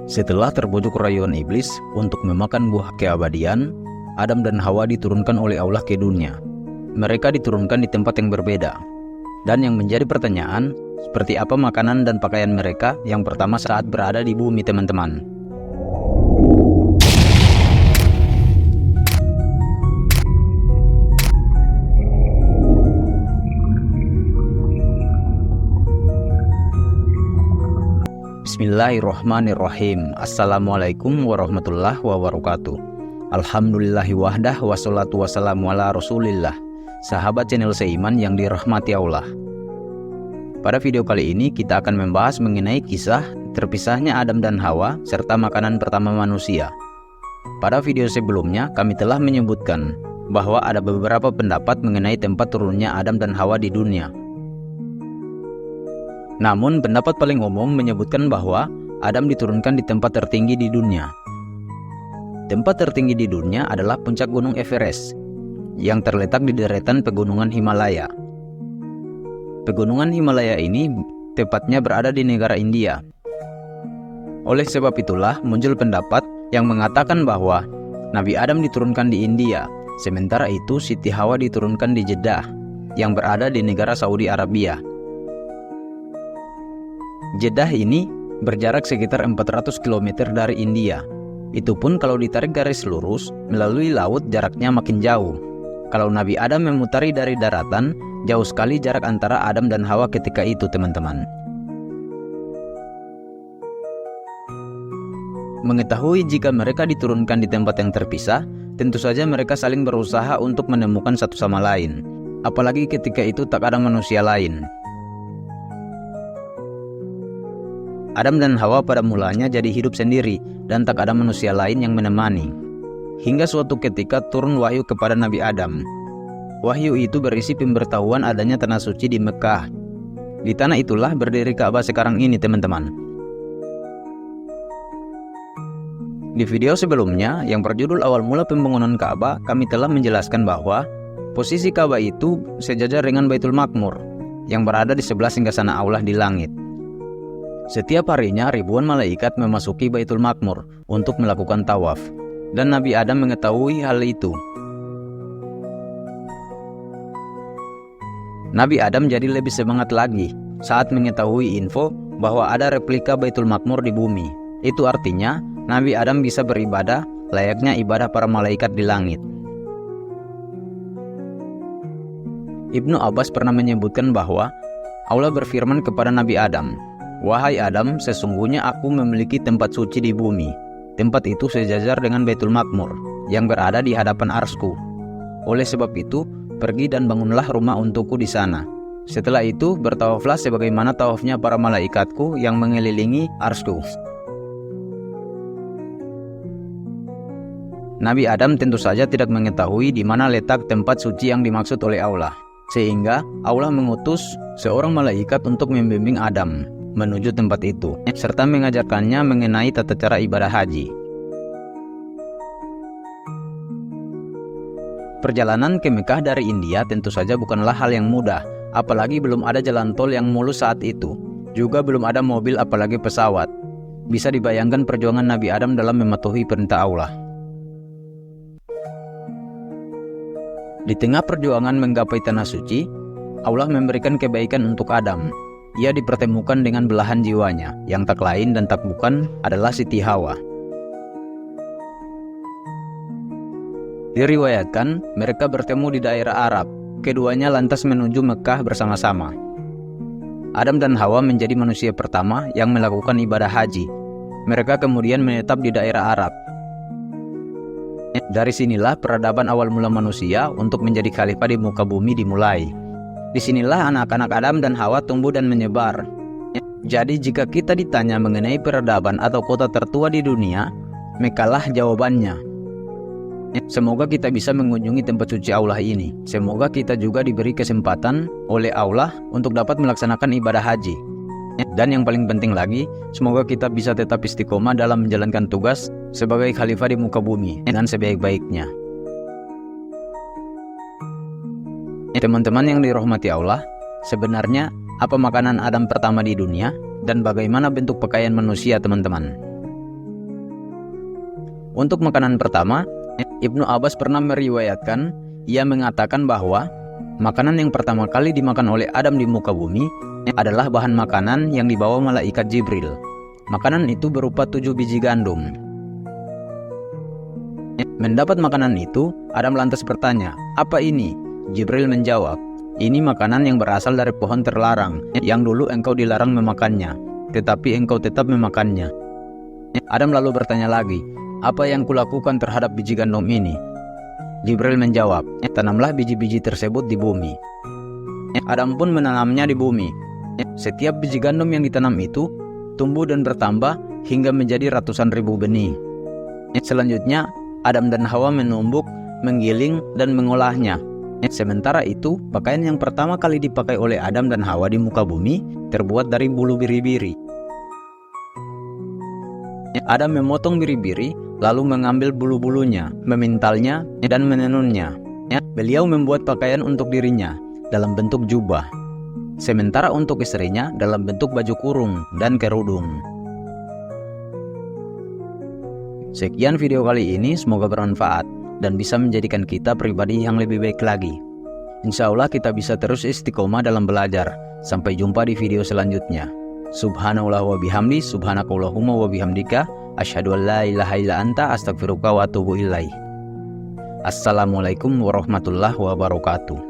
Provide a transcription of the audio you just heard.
Setelah terbujuk rayuan iblis untuk memakan buah keabadian, Adam dan Hawa diturunkan oleh Allah ke dunia. Mereka diturunkan di tempat yang berbeda. Dan yang menjadi pertanyaan, seperti apa makanan dan pakaian mereka yang pertama saat berada di bumi, teman-teman? Bismillahirrohmanirrohim. Assalamualaikum warahmatullahi wabarakatuh. Alhamdulillahi wahdah, wassalatu wassalamu ala rasulillah. Sahabat channel Seiman yang dirahmati Allah, pada video kali ini kita akan membahas mengenai kisah terpisahnya Adam dan Hawa serta makanan pertama manusia. Pada video sebelumnya kami telah menyebutkan bahwa ada beberapa pendapat mengenai tempat turunnya Adam dan Hawa di dunia. Namun pendapat paling umum menyebutkan bahwa Adam diturunkan di tempat tertinggi di dunia. Tempat tertinggi di dunia adalah puncak gunung Everest yang terletak di deretan pegunungan Himalaya. Pegunungan Himalaya ini tepatnya berada di negara India. Oleh sebab itulah muncul pendapat yang mengatakan bahwa Nabi Adam diturunkan di India, sementara itu Siti Hawa diturunkan di Jeddah yang berada di negara Saudi Arabia. Jeddah ini berjarak sekitar 400 km dari India. Itu pun kalau ditarik garis lurus melalui laut jaraknya makin jauh. Kalau Nabi Adam memutari dari daratan, jauh sekali jarak antara Adam dan Hawa ketika itu, teman-teman. Mengetahui jika mereka diturunkan di tempat yang terpisah, tentu saja mereka saling berusaha untuk menemukan satu sama lain. Apalagi ketika itu tak ada manusia lain. Adam dan Hawa pada mulanya jadi hidup sendiri dan tak ada manusia lain yang menemani. Hingga suatu ketika turun wahyu kepada Nabi Adam. Wahyu itu berisi pemberitahuan adanya tanah suci di Mekah. Di tanah itulah berdiri Ka'bah sekarang ini, teman-teman. Di video sebelumnya yang berjudul awal mula pembangunan Ka'bah, kami telah menjelaskan bahwa posisi Ka'bah itu sejajar dengan Baitul Maqmur yang berada di sebelah singgasana Allah di langit. Setiap harinya ribuan malaikat memasuki Baitul Maqmur untuk melakukan tawaf, dan Nabi Adam mengetahui hal itu. Nabi Adam jadi lebih semangat lagi saat mengetahui info bahwa ada replika Baitul Maqmur di bumi. Itu artinya Nabi Adam bisa beribadah layaknya ibadah para malaikat di langit. Ibnu Abbas pernah menyebutkan bahwa Allah berfirman kepada Nabi Adam, "Wahai Adam, sesungguhnya aku memiliki tempat suci di bumi. Tempat itu sejajar dengan Baitul Maqmur yang berada di hadapan arsku. Oleh sebab itu, pergi dan bangunlah rumah untukku di sana. Setelah itu, bertawaflah sebagaimana tawafnya para malaikatku yang mengelilingi arsku." Nabi Adam tentu saja tidak mengetahui di mana letak tempat suci yang dimaksud oleh Allah. Sehingga Allah mengutus seorang malaikat untuk membimbing Adam menuju tempat itu, serta mengajarkannya mengenai tata cara ibadah haji. Perjalanan ke Mekah dari India tentu saja bukanlah hal yang mudah, apalagi belum ada jalan tol yang mulus saat itu. Juga belum ada mobil apalagi pesawat. Bisa dibayangkan perjuangan Nabi Adam dalam mematuhi perintah Allah. Di tengah perjuangan menggapai tanah suci, Allah memberikan kebaikan untuk Adam. Ia dipertemukan dengan belahan jiwanya, yang tak lain dan tak bukan adalah Siti Hawa. Diriwayatkan, mereka bertemu di daerah Arab. Keduanya lantas menuju Mekah bersama-sama. Adam dan Hawa menjadi manusia pertama yang melakukan ibadah haji. Mereka kemudian menetap di daerah Arab. Dari sinilah peradaban awal mula manusia untuk menjadi khalifah di muka bumi dimulai. Disinilah anak-anak Adam dan Hawa tumbuh dan menyebar. Jadi jika kita ditanya mengenai peradaban atau kota tertua di dunia, Mekahlah jawabannya. Semoga kita bisa mengunjungi tempat suci Allah ini. Semoga kita juga diberi kesempatan oleh Allah untuk dapat melaksanakan ibadah haji. Dan yang paling penting lagi, semoga kita bisa tetap istiqomah dalam menjalankan tugas sebagai khalifah di muka bumi dengan sebaik-baiknya. Teman-teman yang dirahmati Allah, sebenarnya apa makanan Adam pertama di dunia dan bagaimana bentuk pakaian manusia, teman-teman? Untuk makanan pertama, Ibnu Abbas pernah meriwayatkan, ia mengatakan bahwa makanan yang pertama kali dimakan oleh Adam di muka bumi adalah bahan makanan yang dibawa malaikat Jibril. Makanan itu berupa 7 biji gandum. Mendapat makanan itu, Adam lantas bertanya, "Apa ini?" Jibril menjawab, "Ini makanan yang berasal dari pohon terlarang, yang dulu engkau dilarang memakannya, tetapi engkau tetap memakannya." Adam lalu bertanya lagi, "Apa yang kulakukan terhadap biji gandum ini?" Jibril menjawab, "Tanamlah biji-biji tersebut di bumi." Adam pun menanamnya di bumi. Setiap biji gandum yang ditanam itu tumbuh dan bertambah hingga menjadi ratusan ribu benih. Selanjutnya, Adam dan Hawa menumbuk, menggiling, dan mengolahnya. Sementara itu, pakaian yang pertama kali dipakai oleh Adam dan Hawa di muka bumi terbuat dari bulu biri-biri. Adam memotong biri-biri, lalu mengambil bulu-bulunya, memintalnya, dan menenunnya. Beliau membuat pakaian untuk dirinya dalam bentuk jubah, sementara untuk istrinya dalam bentuk baju kurung dan kerudung. Sekian video kali ini, semoga bermanfaat dan bisa menjadikan kita pribadi yang lebih baik lagi. Insya Allah kita bisa terus istiqomah dalam belajar. Sampai jumpa di video selanjutnya. Subhanallah wa bihamdi, subhanakallahumma wa bihamdika, asyhadu an la ilaha illa anta, astaghfiruka wa atubu ilaih. Assalamualaikum warahmatullahi wabarakatuh.